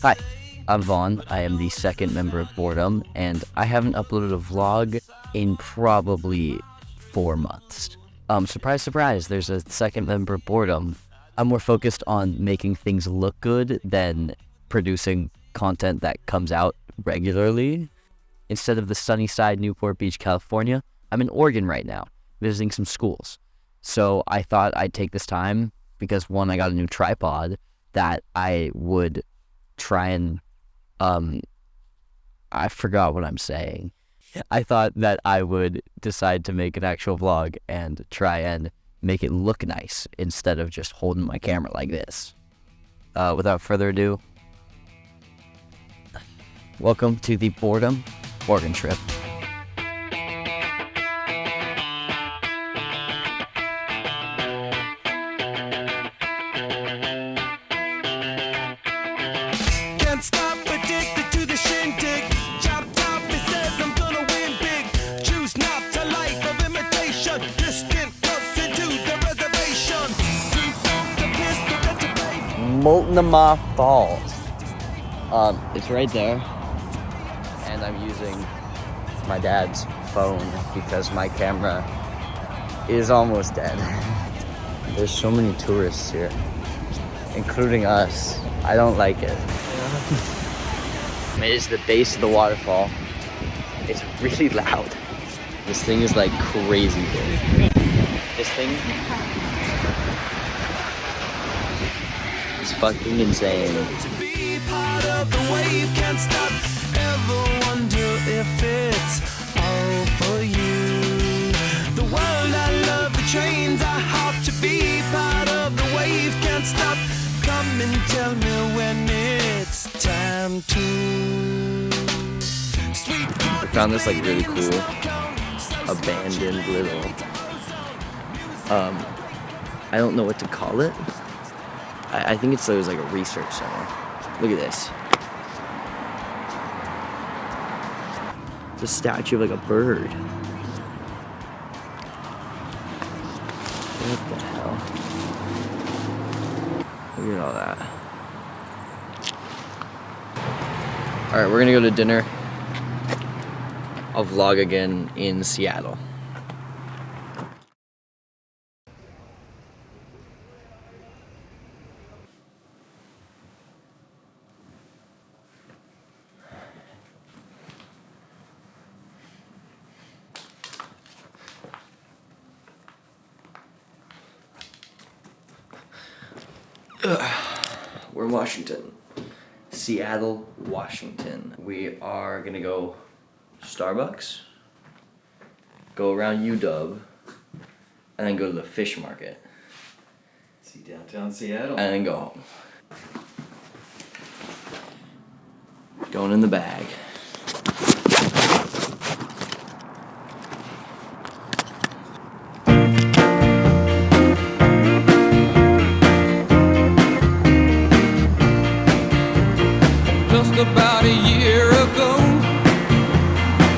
Hi, I'm Vaughn. I am the second member of Boredom, and I haven't uploaded a vlog in probably 4 months. Surprise, surprise, there's a second member of Boredom. I'm more focused on making things look good than producing content that comes out regularly. Instead of the sunny side, Newport Beach, California, I'm in Oregon right now, visiting some schools. So I thought I'd take this time because, one, I got a new tripod that I would try and, I forgot what I'm saying. I thought that I would decide to make an actual vlog and try and make it look nice instead of just holding my camera like this. Without further ado, welcome to the Boredom Oregon trip. Can't stop, addicted to the shindig. Chop top, it says I'm gonna win big. Choose not a life of imitation. Distant close into the reservation. Too funk the pistol that you play. Multnomah Falls. It's right there, and I'm using my dad's phone because my camera is almost dead. There's so many tourists here, including us. I don't like it. It is the base of the waterfall. It's really loud. This thing is like crazy big. This thing is fucking insane. To be part of the wave, can't stop. Ever wonder if it's all for you? The world I love, the trains I hop to be part of the wave, can't stop. Come and tell me when it's time to. I found this like really cool abandoned little I don't know what to call it. I think it was like a research center. Look at this. It's a statue of like a bird. What the hell? Look at all that. Alright, we're gonna go to dinner. I'll vlog again in Seattle. We're in Washington. Seattle, Washington. We are gonna go Starbucks, go around UW, and then go to the fish market. See downtown Seattle. And then go home. Going in the bag. About a year ago,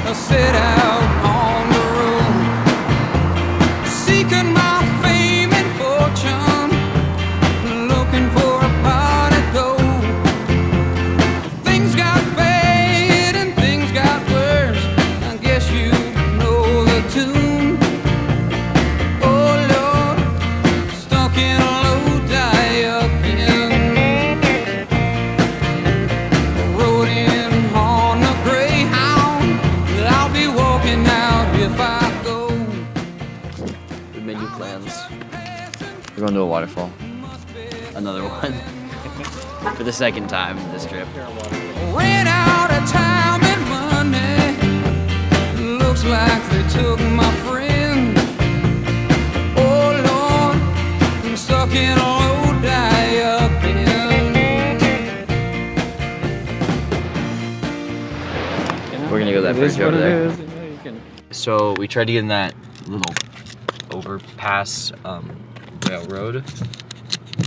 I set out on the road, seeking my fame and fortune, looking for a pot of gold. Things got bad and things got worse, I guess you know the tune. Oh Lord, stuck in a low die-up in We're going to a waterfall. Another one. For the second time this trip. Ran out of time and money. Looks like they took my friend. Oh Lord, I'm stuck in a low die-up in. We're gonna go that bridge over there. So we tried to get in that little overpass railroad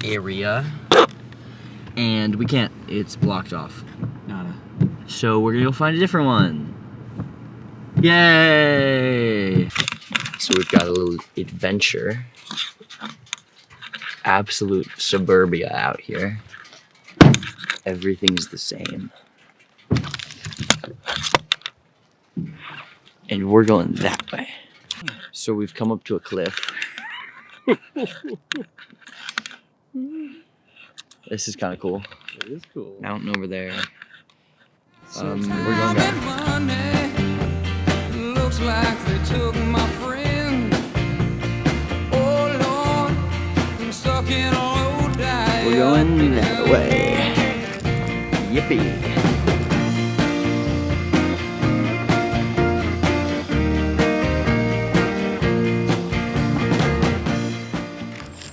area, and we can't. It's blocked off. Nada. So we're gonna go find a different one. Yay! So we've got a little adventure. Absolute suburbia out here. everything's the same. And we're going that way. So we've come up to a cliff. This is kind of cool. It is cool. Mountain over there. We're going down. Looks like they took my friend. Oh Lord, I'm stuck in a low dive. We're going that way. Yippee.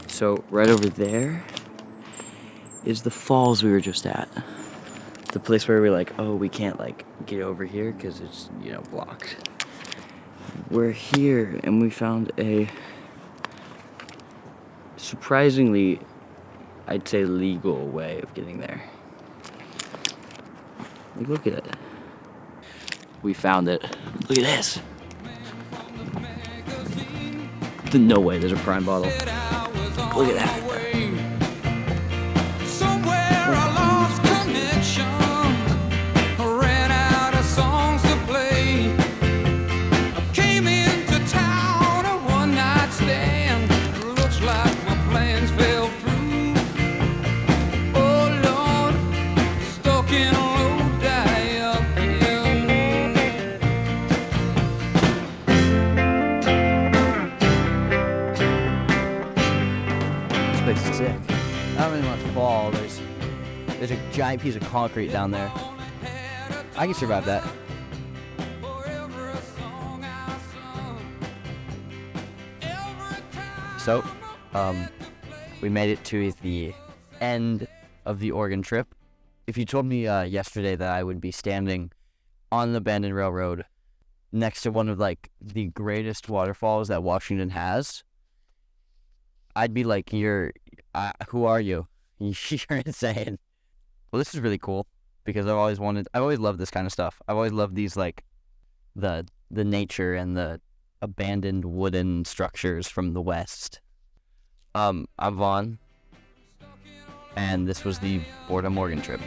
So right over there is the falls we were just at. The place where we're like, oh, we can't like get over here because it's, you know, blocked. We're here and we found a surprisingly, I'd say, legal way of getting there. Like, look at it. We found it. Look at this. No way, there's a prime bottle. Look at that. Somewhere I lost connection, ran out of songs to play. Came into town a one-night stand. Looks like my plans fell through. Oh Lord, stuck in a low dive. This place is sick. I don't really want to fall. There's a giant piece of concrete down there. I can survive that. So, we made it to the end of the Oregon trip. If you told me yesterday that I would be standing on the abandoned railroad next to one of like the greatest waterfalls that Washington has, I'd be like, who are you? You're insane. Well, this is really cool because I've always loved this kind of stuff. I've always loved these, like, the nature and the abandoned wooden structures from the West. I'm Vaughn, and this was the Boredom Oregon trip.